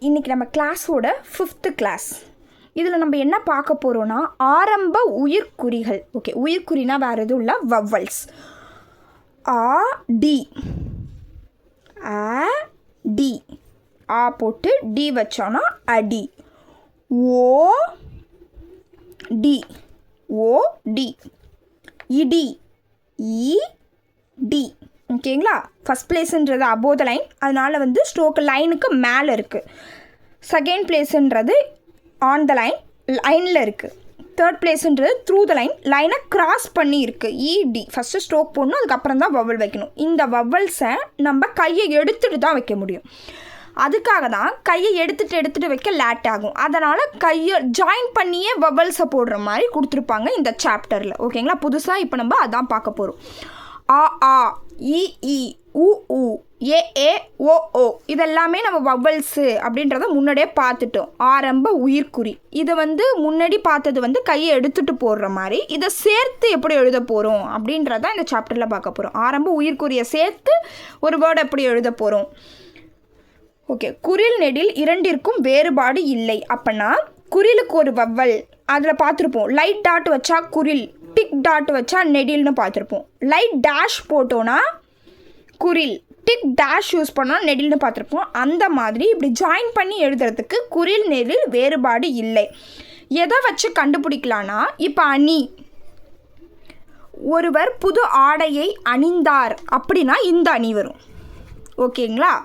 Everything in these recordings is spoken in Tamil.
இன்றைக்கி நம்ம கிளாஸோட 5th கிளாஸ். இதில் நம்ம என்ன பார்க்க போகிறோன்னா ஆரம்ப உயிர்க்குறிகள். ஓகே, உயிர்க்குறினா வேறு எதுவும் இல்லை, வவ்வல்ஸ். ஆ டி, ஆ டி, ஆ போட்டு டி வச்சோன்னா அடி. ஓ டி, ஓ டி, இடி, இ டி. ஓகேங்களா, ஃபஸ்ட் பிளேஸுன்றது அபோவ் த லைன், அதனால் வந்து ஸ்ட்ரோக்கு லைனுக்கு மேலே இருக்குது. செகண்ட் பிளேஸுன்றது ஆன் த லைன், லைனில் இருக்குது. தேர்ட் பிளேஸுன்றது த்ரூ த லைன், லைனை கிராஸ் பண்ணி இருக்குது. இடி ஃபஸ்ட்டு ஸ்ட்ரோக் போடணும், அதுக்கப்புறம் தான் வவ்வல் வைக்கணும். இந்த வவ்வல்ஸை நம்ம கையை எடுத்துகிட்டு தான் வைக்க முடியும். அதுக்காக தான் கையை எடுத்துகிட்டு வைக்க லேட் ஆகும். அதனால் கையை ஜாயின் பண்ணியே வவ்வல்ஸை போடுற மாதிரி கொடுத்துருப்பாங்க இந்த சாப்டரில். ஓகேங்களா, புதுசாக இப்போ நம்ம அதான் பார்க்க போகிறோம். ஆ ஆ, இ இ, உ உ, ஏ ஏ, ஓ ஓ, இதெல்லாமே நம்ம வவ்வல்ஸு அப்படின்றத முன்னாடியே பார்த்துட்டோம். ஆரம்ப உயிர்க்குறி இதை வந்து முன்னாடி பார்த்தது வந்து கையை எடுத்துகிட்டு போடுற மாதிரி. இதை சேர்த்து எப்படி எழுத போகிறோம் அப்படின்றத இந்த சாப்டரில் பார்க்க போகிறோம். ஆரம்ப உயிர்க்குறியை சேர்த்து ஒரு வேர்டு எப்படி எழுத போகிறோம். ஓகே, குறில் நெடில் இரண்டிற்கும் வேறுபாடு இல்லை. அப்படின்னா குறிலுக்கு ஒரு வவ்வல் அதில் பார்த்துருப்போம். லைட் டாட் வச்சா குறில், டிக் டாட் வச்சா நெடில்னு பார்த்துருப்போம். லைட் டேஷ் போட்டோன்னா குறில், டிக் டேஷ் யூஸ் பண்ணால் நெடில்னு பார்த்துருப்போம். அந்த மாதிரி இப்படி ஜாயின் பண்ணி எழுதுறதுக்கு குறில் நெடில் வேறுபாடு இல்லை. எதை வச்சு கண்டுபிடிக்கலான்னா, இப்போ அணி, ஒருவர் புது ஆடையை அணிந்தார் அப்படின்னா இந்த அணி வரும். ஓகேங்களா,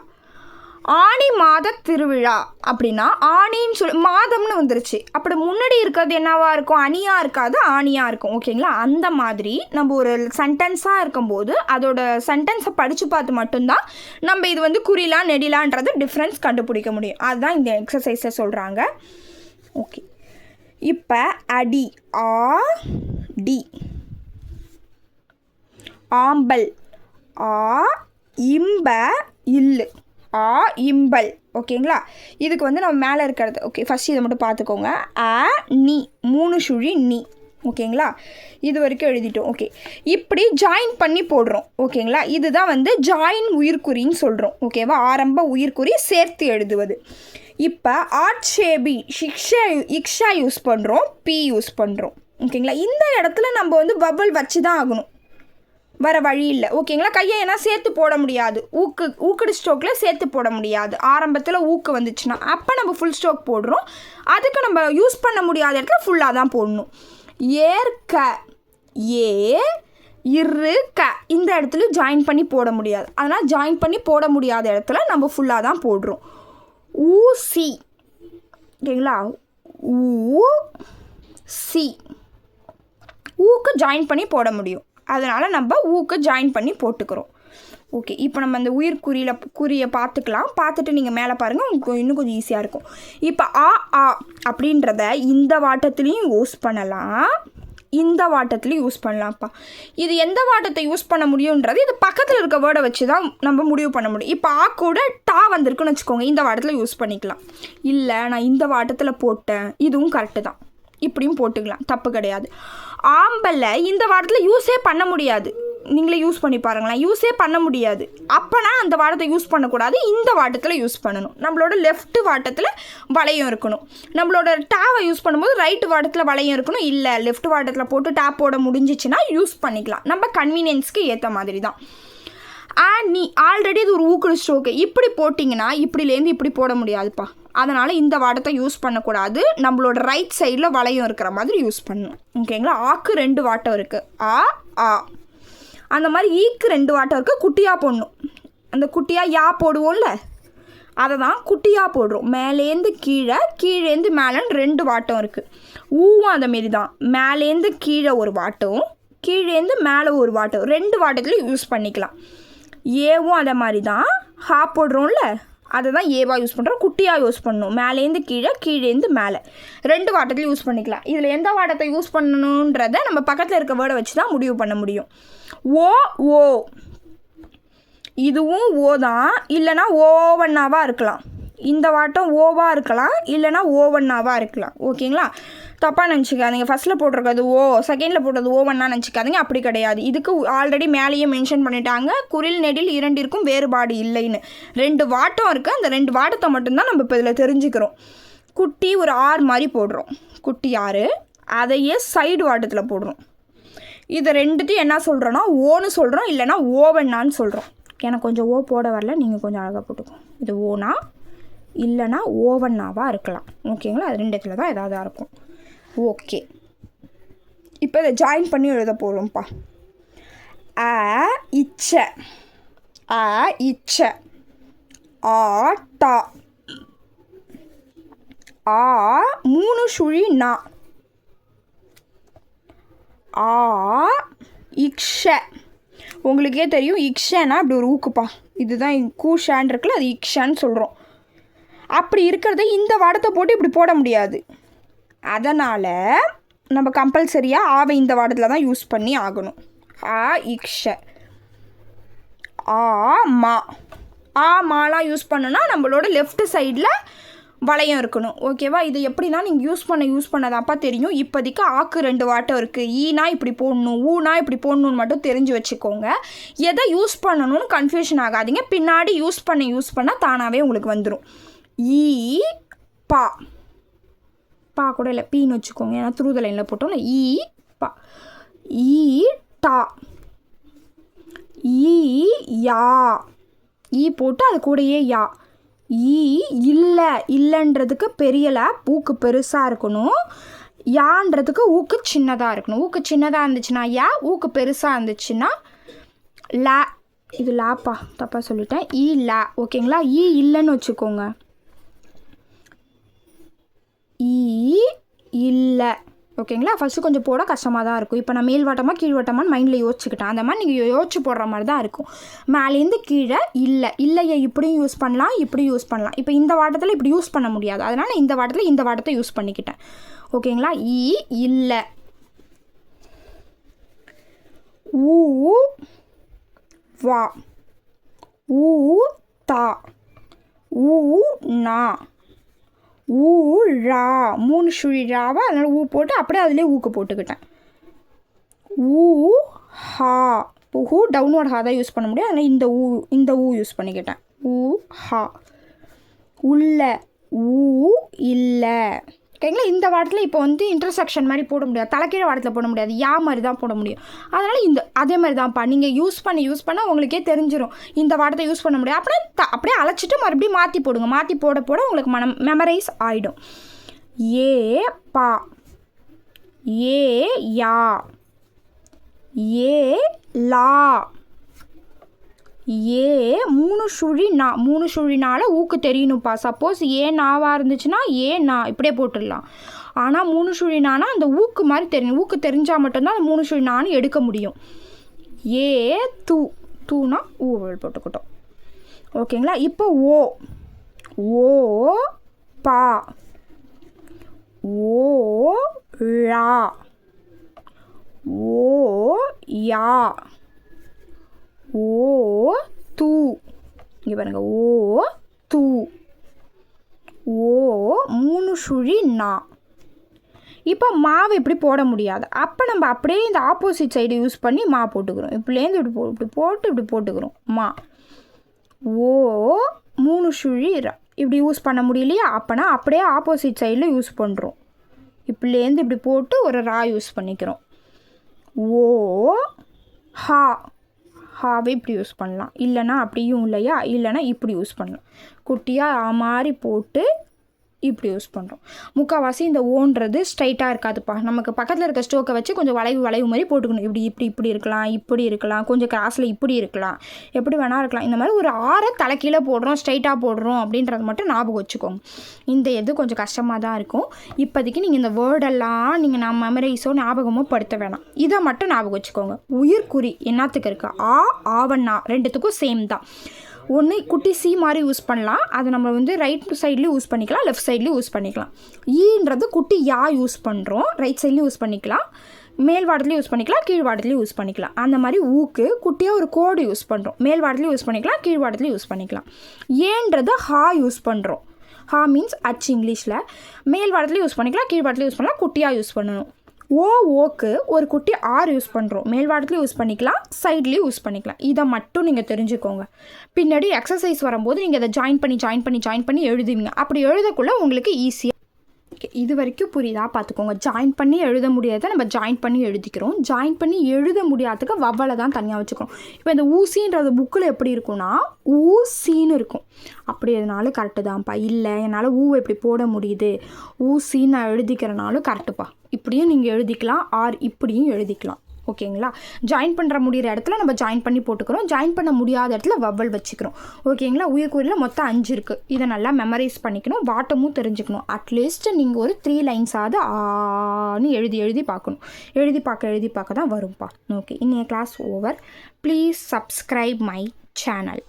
ஆணி மாத திருவிழா அப்படின்னா ஆணின்னு சொல்லி மாதம்னு வந்துருச்சு. அப்படி முன்னாடி இருக்கிறது என்னவாக இருக்கும், அணியாக இருக்காது, ஆணியாக இருக்கும். ஓகேங்களா, அந்த மாதிரி நம்ம ஒரு சென்டென்ஸாக இருக்கும்போது அதோட சென்டென்ஸை படித்து பார்த்து மட்டும்தான் நம்ம இது வந்து குறிலா நெடிலான்றது டிஃப்ரென்ஸ் கண்டுபிடிக்க முடியும். அதுதான் இந்த எக்ஸசைஸை சொல்கிறாங்க. ஓகே, இப்போ அடி, ஆ டி. ஆம்பல், ஆ இம்ப இல்லு, ஆ இம்பல். ஓகேங்களா, இதுக்கு வந்து நம்ம மேலே இருக்கிறது. ஓகே, ஃபஸ்ட் இதை மட்டும் பார்த்துக்கோங்க. ஆ நீ, 3 சுழி நீ. ஓகேங்களா, இது வரைக்கும் எழுதிட்டோம். ஓகே, இப்படி ஜாயின் பண்ணி போடுறோம். ஓகேங்களா, இதுதான் வந்து ஜாயின் உயிர்க்குறின்னு சொல்கிறோம். ஓகேவா, ஆரம்ப உயிர்க்குறி சேர்த்து எழுதுவது. இப்போ ஆட்சேபி, இக்ஷா யூஸ் பண்ணுறோம், பி யூஸ் பண்ணுறோம். ஓகேங்களா, இந்த இடத்துல நம்ம வந்து வவ்வல் வச்சு தான் ஆகணும், வர வழி இல்லை. ஓகேங்களா, கையை ஏன்னா சேர்த்து போட முடியாது. ஊக்கடி ஸ்ட்ரோக்கில் சேர்த்து போட முடியாது. ஆரம்பத்தில் ஊக்கு வந்துச்சுன்னா அப்போ நம்ம ஃபுல் ஸ்ட்ரோக் போடுறோம். அதுக்கு நம்ம யூஸ் பண்ண முடியாத இடத்துல ஃபுல்லாக தான் போடணும். ஏற்க, ஏ இரு க, இந்த இடத்துல ஜாயின் பண்ணி போட முடியாது. அதனால் ஜாயின் பண்ணி போட முடியாத இடத்துல நம்ம ஃபுல்லாக தான் போடுறோம். ஊசி, ஓகேங்களா, ஊ சி, ஊக்கு ஜாயின் பண்ணி போட முடியும், அதனால் நம்ம ஊக்கு ஜாயின் பண்ணி போட்டுக்கிறோம். ஓகே, இப்போ நம்ம அந்த குறியை பார்த்துக்கலாம். பார்த்துட்டு நீங்கள் மேலே பாருங்கள், உங்களுக்கு இன்னும் கொஞ்சம் ஈஸியாக இருக்கும். இப்போ ஆ ஆ அப்படின்றத இந்த வாட்டத்துலேயும் யூஸ் பண்ணலாம், இந்த வாட்டத்துலேயும் யூஸ் பண்ணலாம்ப்பா. இது எந்த வாட்டத்தை யூஸ் பண்ண முடியுன்றது இது பக்கத்தில் இருக்க வேர்டை வச்சு தான் நம்ம முடிவு பண்ண முடியும். இப்போ ஆ கூட டா வந்திருக்குன்னு வச்சுக்கோங்க, இந்த வாட்டத்தில் யூஸ் பண்ணிக்கலாம். இல்லை நான் இந்த வாட்டத்தில் போட்டேன், இதுவும் கரெக்டு தான், இப்படியும் போட்டுக்கலாம், தப்பு கிடையாது. ஆம்பல்ல இந்த வாட்டத்தில் யூஸே பண்ண முடியாது, நீங்களே யூஸ் பண்ணி பாருங்களேன், யூஸே பண்ண முடியாது. அப்போனா அந்த வாட்டத்தை யூஸ் பண்ணக்கூடாது, இந்த வாட்டத்தில் யூஸ் பண்ணணும். நம்மளோட லெஃப்ட் வாட்டத்தில் வளையம் இருக்கணும். நம்மளோட டேவை யூஸ் பண்ணும்போது ரைட்டு வாட்டத்தில் வளையம் இருக்கணும். இல்லை லெஃப்ட் வாட்டத்தில் போட்டு டேப் போட முடிஞ்சிச்சுன்னா யூஸ் பண்ணிக்கலாம், நம்ம கன்வீனியன்ஸ்க்கு ஏற்ற மாதிரி தான். நீ ஆல்ரெடி இது ஒரு ஊக்குடு ஸ்ட்ரோக்கு, இப்படி போட்டிங்கன்னா இப்படிலேருந்து இப்படி போட முடியாதுப்பா. அதனால் இந்த வாட்டத்தை யூஸ் பண்ணக்கூடாது, நம்மளோட ரைட் சைடில் வளையம் இருக்கிற மாதிரி யூஸ் பண்ணணும். ஓகேங்களா, ஆக்கு 2 வாட்டம் இருக்குது, ஆ ஆ. அந்த மாதிரி ஈக்கு 2 வாட்டம் இருக்குது, குட்டியாக போடணும். அந்த குட்டியாக யா போடுவோம்ல, அதை தான் குட்டியாக போடுறோம். மேலேருந்து கீழே, கீழேருந்து மேலேன்னு 2 வாட்டம் இருக்குது. ஊவும் அதை மாரி தான், மேலேருந்து கீழே ஒரு வாட்டம், கீழேருந்து மேலே ஒரு வாட்டம், 2 வாட்டத்துலேயும் யூஸ் பண்ணிக்கலாம். ஏவும் அதை மாதிரி தான், ஹா போடுறோம்ல, அதை தான் ஏவாக யூஸ் பண்ணுறோம், குட்டியாக யூஸ் பண்ணணும். மேலேருந்து கீழே, கீழேருந்து மேலே 2 வாட்டத்துலையும் யூஸ் பண்ணிக்கலாம். இதில் எந்த வாட்டத்தை யூஸ் பண்ணணுன்றதை நம்ம பக்கத்தில் இருக்க வேர்டை வச்சு தான் முடிவு பண்ண முடியும். ஓ ஓ, இதுவும் ஓ தான், இல்லைனா ஓவண்ணாவாக இருக்கலாம். இந்த வாட்டம் ஓவாக இருக்கலாம், இல்லைனா ஓவண்ணாவாக இருக்கலாம். ஓகேங்களா, தப்பாக நினச்சிக்காதீங்க. ஃபஸ்ட்டில் போட்டிருக்கிறது ஓ, செகண்டில் போட்டது ஓவன்னா நினச்சிக்காதீங்க. அப்படி கிடையாது. இதுக்கு ஆல்ரெடி மேலேயே மென்ஷன் பண்ணிட்டாங்க, குரில் நெடில் இரண்டிற்கும் வேறுபாடு இல்லைன்னு. 2 வாட்டம் இருக்குது. அந்த 2 வாட்டத்தை மட்டும்தான் நம்ம இப்போ இதில் தெரிஞ்சுக்கிறோம். குட்டி ஒரு ஆறு மாதிரி போடுறோம், குட்டி ஆறு, அதையே சைடு வாட்டத்தில் போடுறோம். இதை ரெண்டுத்தையும் என்ன சொல்கிறோன்னா ஓன்னு சொல்கிறோம், இல்லைனா ஓவன்னான்னு சொல்கிறோம். எனக்கு கொஞ்சம் ஓ போட வரல, நீங்கள் கொஞ்சம் அழகாக போட்டுக்கோங்க. இது ஓனா இல்லைனா ஓவன்னாவாக இருக்கலாம். ஓகேங்களா? அது 2 இடத்துல தான் ஏதாவது இருக்கும். ஓகே, இப்போ இதை ஜாயின் பண்ணி எழுத போகிறோம்ப்பா. இச்ச, இச்ச, டா, 3 சுழி நா, இக்ஷ. உங்களுக்கே தெரியும் இக்ஷன்னா அப்படி ஒரு ஊக்குப்பா. இதுதான் கூஷான் இருக்குல்ல, அது இக்ஷான்னு சொல்கிறோம். அப்படி இருக்கிறத இந்த வாடத்தை போட்டு இப்படி போட முடியாது. அதனால் நம்ம கம்பல்சரியாக ஆவை இந்த வாடத்தில் தான் யூஸ் பண்ணி ஆகணும். இக்ஷ, மா. மாலாம் யூஸ் பண்ணோன்னா நம்மளோட லெஃப்ட் சைடில் வளையம் இருக்கணும். ஓகேவா? இது எப்படின்னா நீங்கள் யூஸ் பண்ணதாப்பா தெரியும். இப்போதைக்கு ஆக்கு 2 வாட்டம் இருக்குது. ஈனா இப்படி போடணும், ஊனா இப்படி போடணுன்னு மட்டும் தெரிஞ்சு வச்சுக்கோங்க. எதை யூஸ் பண்ணணும்னு கன்ஃபியூஷன் ஆகாதீங்க. பின்னாடி யூஸ் பண்ண தானாகவே உங்களுக்கு வந்துடும். பா, பா கூட இல்லை, பீன்னு வச்சுக்கோங்க, ஏன்னா த்ரூ த லைனில் போட்டோம்ல. பா, டா, யா, போட்டு அது கூடயே யா. இல்லை, இல்லைன்றதுக்கு பெரியல ஊக்கு பெருசாக இருக்கணும். யான்றதுக்கு ஊக்கு சின்னதாக இருக்கணும். ஊக்கு சின்னதாக இருந்துச்சுன்னா யா, ஊக்கு பெருசாக இருந்துச்சுன்னா லா. இது லாப்பா, தப்பாக சொல்லிட்டேன். லா. ஓகேங்களா? இல்லைன்னு வச்சுக்கோங்க. இல்லை. ஓகேங்களா? ஃபஸ்ட்டு கொஞ்சம் போட கஷ்டமாக தான் இருக்கும். இப்போ நான் மேல்வாட்டமாக கீழ்வாட்டமான்னு மைண்டில் யோசிச்சுக்கிட்டேன். அந்த மாதிரி நீங்கள் யோசிச்சு போடுற மாதிரி தான் இருக்கும். மேலேருந்து கீழே இல்லையை இப்படியும் யூஸ் பண்ணலாம், இப்படியும் யூஸ் பண்ணலாம். இப்போ இந்த வாட்டத்தில் இப்படி யூஸ் பண்ண முடியாது, அதனால் இந்த வாட்டத்தில் இந்த வாட்டத்தை யூஸ் பண்ணிக்கிட்டேன். ஓகேங்களா? இல்லை. வா, தா, நா, ரா. 3 சுழி ராவா, அதனால் போட்டு அப்படியே அதிலே ஊக்கு போட்டுக்கிட்டேன். ஹா. ஹூ டவுன்வர்ட் ஹா தான் யூஸ் பண்ண முடியும், அதனால் இந்த யூஸ் பண்ணிக்கிட்டேன். ஹா. உள்ள, இல்லை. ஓகேங்களா? இந்த வாட்டத்தில் இப்போ வந்து இன்டர்செக்ஷன் மாதிரி போட முடியாது, தலைக்கீழ வாட்டத்தில் போட முடியாது, யா மாதிரி தான் போட முடியும். அதனால் அதே மாதிரி தான்ப்பா. நீங்கள் யூஸ் பண்ண உங்களுக்கே தெரிஞ்சிடும் இந்த வாட்டத்தை யூஸ் பண்ண முடியும். அப்படியே அழைச்சிட்டு மறுபடியும் மாற்றி போடுங்க. மாற்றி போட உங்களுக்கு மெமரைஸ் ஆகிடும். பா, யா, லா, 3 சுழி நா. 3 சுழினால ஊக்கு தெரியணும்ப்பா. சப்போஸ் நாவாக இருந்துச்சுன்னா நா இப்படியே போட்டுடலாம். ஆனால் 3 சுழினானா அந்த ஊக்கு மாதிரி தெரியணும். ஊக்கு தெரிஞ்சால் மட்டும்தான் அந்த 3 சுழினான்னு எடுக்க முடியும். தூனா ஊவல் போட்டுக்கிட்டோம். ஓகேங்களா? இப்போ பா, ரா, யா, தூ. இங்கே பாருங்க, தூ, 3 சுழி நா. இப்போ மாவு இப்படி போட முடியாது. அப்போ நம்ம அப்படியே இந்த ஆப்போசிட் சைடு யூஸ் பண்ணி மா போட்டுக்கிறோம். இப்படிலேருந்து இப்படி போட்டுக்கிறோம். மா, 3 சுழி ரா. இப்படி யூஸ் பண்ண முடியலையா? அப்போனா அப்படியே ஆப்போசிட் சைடில் யூஸ் பண்ணுறோம். இப்படிலேருந்து இப்படி போட்டு ஒரு ரா யூஸ் பண்ணிக்கிறோம். ஹாவே இப்படி யூஸ் பண்ணலாம், இல்லைனா அப்படியும் இல்லையா, இல்லைனா இப்படி யூஸ் பண்ணலாம். குட்டியாக மாதிரி போட்டு இப்படி யூஸ் பண்ணுறோம். முக்கால்வாசி இந்த ஓன்றது ஸ்ட்ரைட்டாக இருக்காதுப்பா. நமக்கு பக்கத்தில் இருக்க ஸ்டோக்கை வச்சு கொஞ்சம் வளைவு மாதிரி போட்டுக்கணும். இப்படி இருக்கலாம், கொஞ்சம் கிராஸில் இப்படி இருக்கலாம், எப்படி வேணா இருக்கலாம். இந்த மாதிரி ஒரு 6 தலைக்கீழே போடுறோம், ஸ்ட்ரைட்டாக போடுறோம் அப்படின்றது மட்டும் ஞாபகம் வச்சுக்கோங்க. இந்த இது கொஞ்சம் கஷ்டமாக தான் இருக்கும். இப்போதைக்கு நீங்கள் இந்த வேர்டெல்லாம் நீங்கள் நான் மெமரைஸோ ஞாபகமோ படுத்த வேணாம். இதை மட்டும் ஞாபகம் வச்சுக்கோங்க. உயிர்குறி என்னத்துக்கு இருக்குது? ஆவண்ணா ரெண்டுத்துக்கும் சேம் தான். ஒன்று குட்டி சி மாதிரி யூஸ் பண்ணலாம், அது நம்ம வந்து ரைட் சைட்லேயும் யூஸ் பண்ணிக்கலாம், லெஃப்ட் சைட்லேயும் யூஸ் பண்ணிக்கலாம். ஈன்றது குட்டி யா யூஸ் பண்ணுறோம், ரைட் சைட்லேயும் யூஸ் பண்ணிக்கலாம், மேல் வாடத்துலேயும் யூஸ் பண்ணிக்கலாம், கீழ் வாடத்துலேயும் யூஸ் பண்ணிக்கலாம். அந்த மாதிரி ஊக்கு குட்டியாக ஒரு கோடு யூஸ் பண்ணுறோம், மேல் வாடத்துலேயும் யூஸ் பண்ணிக்கலாம், கீழ் வாடத்துலேயும் யூஸ் பண்ணிக்கலாம். ஏன்றது ஹா யூஸ் பண்ணுறோம். ஹா மீன்ஸ் அச் இங்கிலீஷில். மேல் வாரத்துலையும் யூஸ் பண்ணிக்கலாம், கீழ் வாரத்துலையும் யூஸ் பண்ணலாம், குட்டியாக யூஸ் பண்ணணும். ஓக்கு ஒரு குட்டி ஆர் யூஸ் பண்ணுறோம். மேல் வாரத்துலையும் யூஸ் பண்ணிக்கலாம், சைட்லேயும் யூஸ் பண்ணிக்கலாம். இதை மட்டும் நீங்கள் தெரிஞ்சுக்கோங்க. பின்னாடி எக்ஸசைஸ் வரும்போது நீங்கள் இதை ஜாயின் பண்ணி எழுதுவீங்க. அப்படி எழுதக்குள்ளே உங்களுக்கு ஈஸியாக. இது வரைக்கும் புரியுதா பார்த்துக்கோங்க. ஜாயின் பண்ணி எழுத முடியாத நம்ம ஜாயின் பண்ணி எழுதிக்கிறோம். ஜாயின் பண்ணி எழுத முடியாததுக்கு வவ்வலை தான் தனியாக வச்சுக்கிறோம். இப்போ இந்த ஊசின்றது புக்கில் எப்படி இருக்குன்னா ஊசின்னு இருக்கும். அப்படி எதுனாலும் கரெக்டு தான்ப்பா. இல்லை என்னால் ஊவை இப்படி போட முடியுது, ஊசின்னு நான் எழுதிக்கிறனாலும் கரெக்டுப்பா. இப்படியும் நீங்கள் எழுதிக்கலாம், ஆர் இப்படியும் எழுதிக்கலாம். ஓகேங்களா? ஜாயின் பண்ணுற முடிகிற இடத்துல நம்ம ஜாயின் பண்ணி போட்டுக்கிறோம், ஜாயின் பண்ண முடியாத இடத்துல வவ்வல் வச்சுக்கிறோம். ஓகேங்களா? உயிர்க்குறியில் மொத்தம் 5 இருக்குது. இதை நல்லா மெமரைஸ் பண்ணிக்கணும், வாட்டமும் தெரிஞ்சுக்கணும். அட்லீஸ்ட் நீங்கள் ஒரு 3 லைன்ஸாவது ஆன்னு எழுதி பார்க்கணும். எழுதி பார்க்க தான் வரும்ப்பா. ஓகே, இன்னைய class over. Please subscribe my channel.